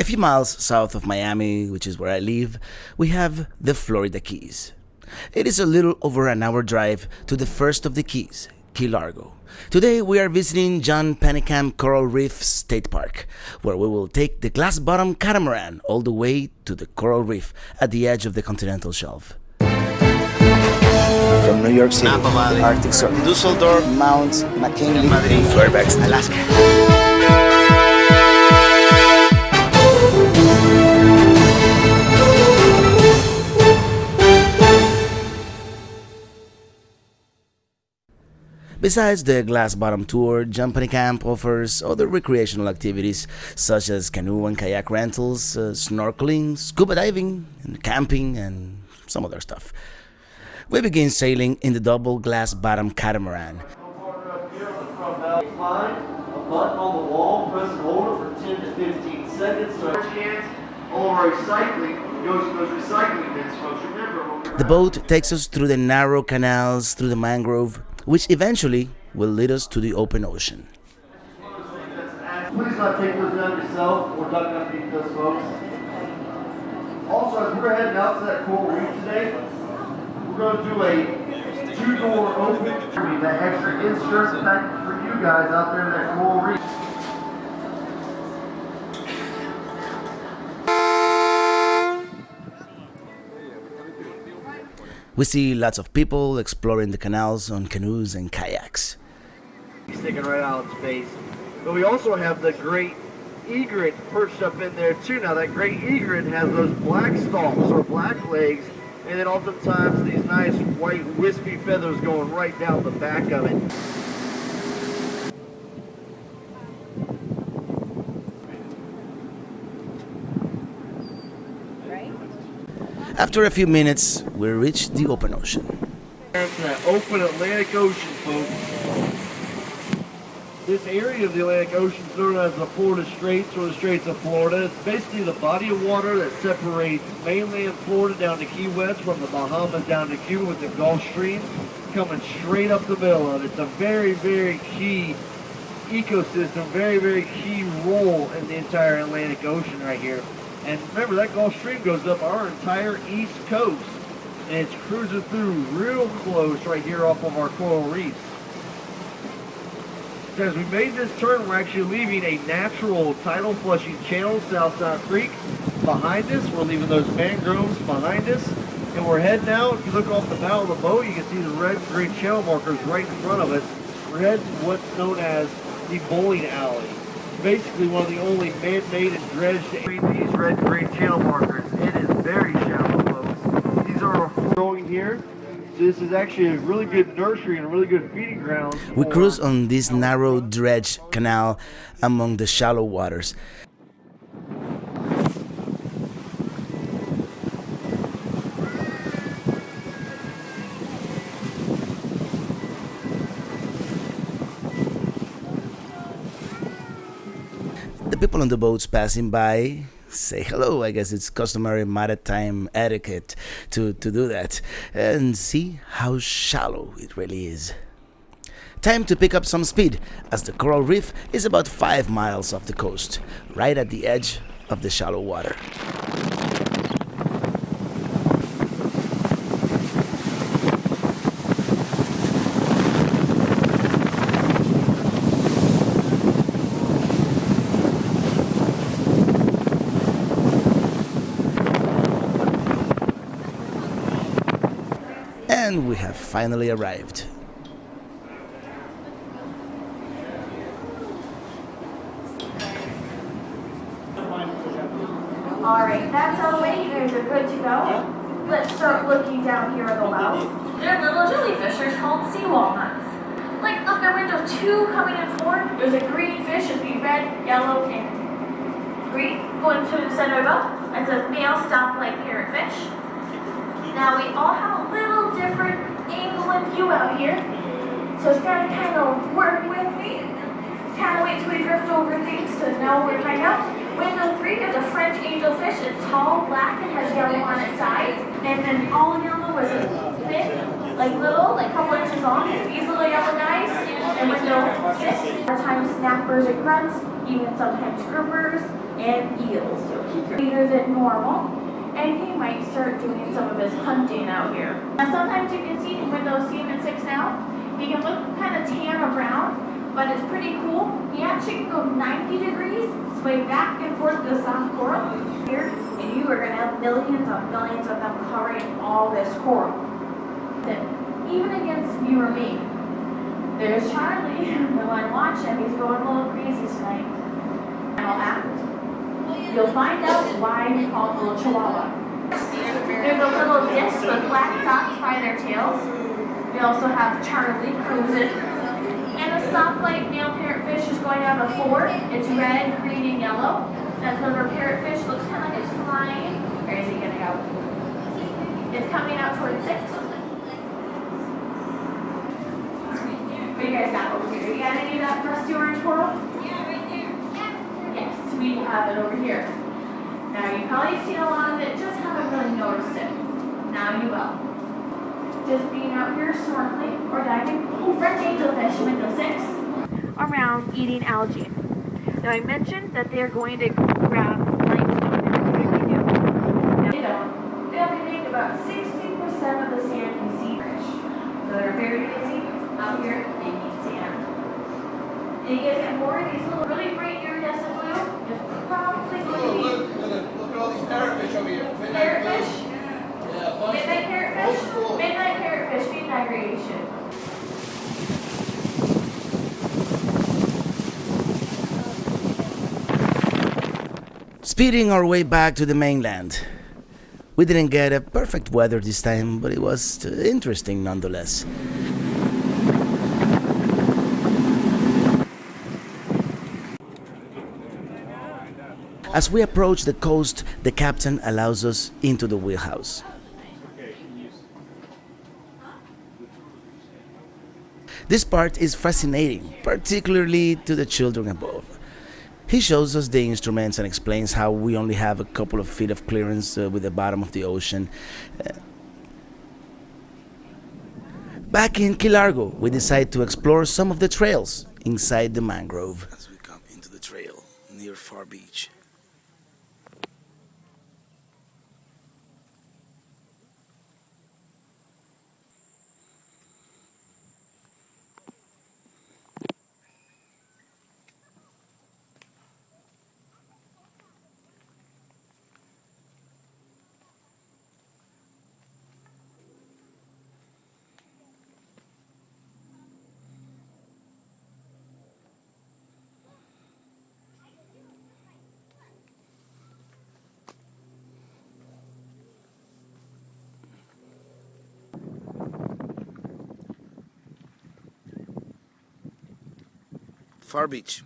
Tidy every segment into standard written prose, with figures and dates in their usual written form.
few miles south of Miami, which is where I live, we have the Florida Keys. It is a little over an hour drive to the first of the Keys, Key Largo. Today we are visiting John Pennekamp Coral Reef State Park, where we will take the glass-bottom catamaran all the way to the coral reef at the edge of the continental shelf. From New York City, Napa Valley, Arctic Circle, Dusseldorf, Mount McKinley, Madrid, Fairbanks, Alaska. Besides the glass-bottom tour, John Pennekamp offers other recreational activities such as canoe and kayak rentals, snorkeling, scuba diving, and camping, and some other stuff. We begin sailing in the double glass-bottom catamaran. A button on the wall, press and hold it for 10 to 15 seconds. So all our recycling goes to those recycling bins, folks. Remember, The boat takes us through the narrow canals, through the mangrove, which eventually will lead us to the open ocean. please not take those down yourself or duck underneath those, folks. Also, as we're heading out to that coral reef today, we're going to do a two-door open. That extra insurance package for you guys out there in that coral reef. We see lots of people exploring the canals on canoes and kayaks. Sticking right out in space. But we also have the great egret perched up in there too. Now that great egret has those black stalks or black legs, and then oftentimes these nice white wispy feathers going right down the back of it. After a few minutes, we reach the open ocean. That open Atlantic Ocean, folks. This area of the Atlantic Ocean is known as the Florida Straits or the Straits of Florida. It's basically the body of water that separates mainland Florida down to Key West from the Bahamas down to Cuba with the Gulf Stream coming straight up the middle of it. It's a very, very key ecosystem, very, very key role in the entire Atlantic Ocean right here. And remember, that Gulf Stream goes up our entire east coast, and it's cruising through real close right here off of our coral reefs. So as we made this turn, we're actually leaving a natural tidal flushing channel, South Creek, behind us. We're leaving those mangroves behind us, and we're heading out. If you look off the bow of the boat, you can see the red and green channel markers right in front of us. We're heading to what's known as the bowling alley. Basically one of the only man-made and dredged these red and green channel markers. It is very shallow, folks. These are growing here. So this is actually a really good nursery and a really good feeding ground. We cruise on this narrow dredge canal among the shallow waters. The people on the boats passing by say hello. I guess it's customary maritime etiquette to do that, and see how shallow it really is. Time to pick up some speed, as the coral reef is about 5 miles off the coast, right at the edge of the shallow water. And we have finally arrived. Alright, that's all the way. You guys are good to go. Let's start looking down here at the well. They're little jellyfishers called sea walnuts. Like, look, there are two coming in forward. There's a green fish, it'd be red, yellow, and green. Going to the center of the boat. It's a male stoplight parrotfish. Now we all have a little different angle and view out here. So it's gotta kind of work with me. Kind of wait till we drift over things to know where we're trying out. Window 3, there's a French angelfish. It's tall, black, and has yellow on its sides. And then all yellow was a thin, like little, like a couple inches long. These little yellow guys. And window 6, sometimes snappers and grunts. even sometimes groupers and eels. He'll keep later than normal, and he might start doing some of his hunting out here. Now sometimes you can see him when those see him at 6 now, he can look kind of tan or brown, but it's pretty cool. He actually can go 90 degrees, sway back and forth to the soft coral here, and you are going to have millions of them covering all this coral. Then, even against you or me, there's Charlie, the one watching. He's going a little crazy tonight. And I'll act. You'll find out why we call it a little chihuahua. There's a little disc with black dots by their tails. We also have Charlie cruising. And a soft light male parrotfish is going to have a 4. It's red, green, and yellow. That silver parrotfish looks kind of like it's flying. Where is he going to go? It's coming out towards 6. What do you guys got over here? You got any of that rusty orange coral? Yeah, right there. Yes, we have it over here. Now you've probably seen a lot of it, just haven't really noticed it. Now you will. Just being out here snorkeling or diving. Oh, French angelfish, window 6. Around eating algae. Now I mentioned that they're going to grab limestone every do. Now they don't. They only make about 60% of the sand you see fish. So they're very busy out here, they eat sand. And you guys get more of these little really bright iridescent blue. It's probably going to be Look at all these parrotfish over here. parrotfish. Yeah, bunch Midnight of- parrotfish. old school. Midnight parrotfish feed migration. Speeding our way back to the mainland. We didn't get a perfect weather this time, but it was interesting nonetheless. As we approach the coast, the captain allows us into the wheelhouse. This part is fascinating, particularly to the children above. He shows us the instruments and explains how we only have a couple of feet of clearance with the bottom of the ocean. Back in Key Largo, we decide to explore some of the trails inside the mangrove. As we come into the trail near Far Beach. Far Beach.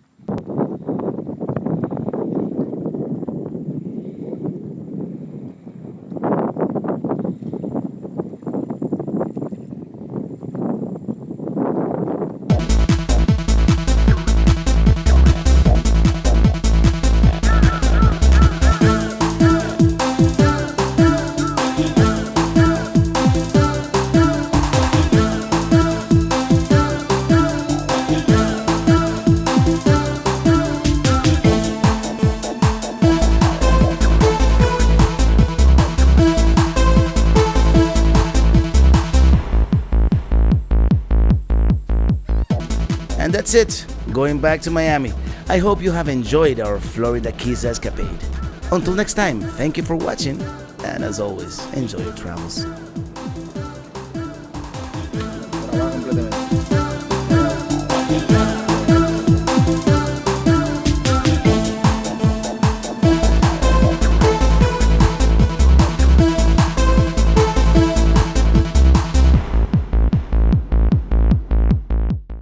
And that's it, going back to Miami. I hope you have enjoyed our Florida Keys escapade. Until next time, thank you for watching, and as always, enjoy your travels.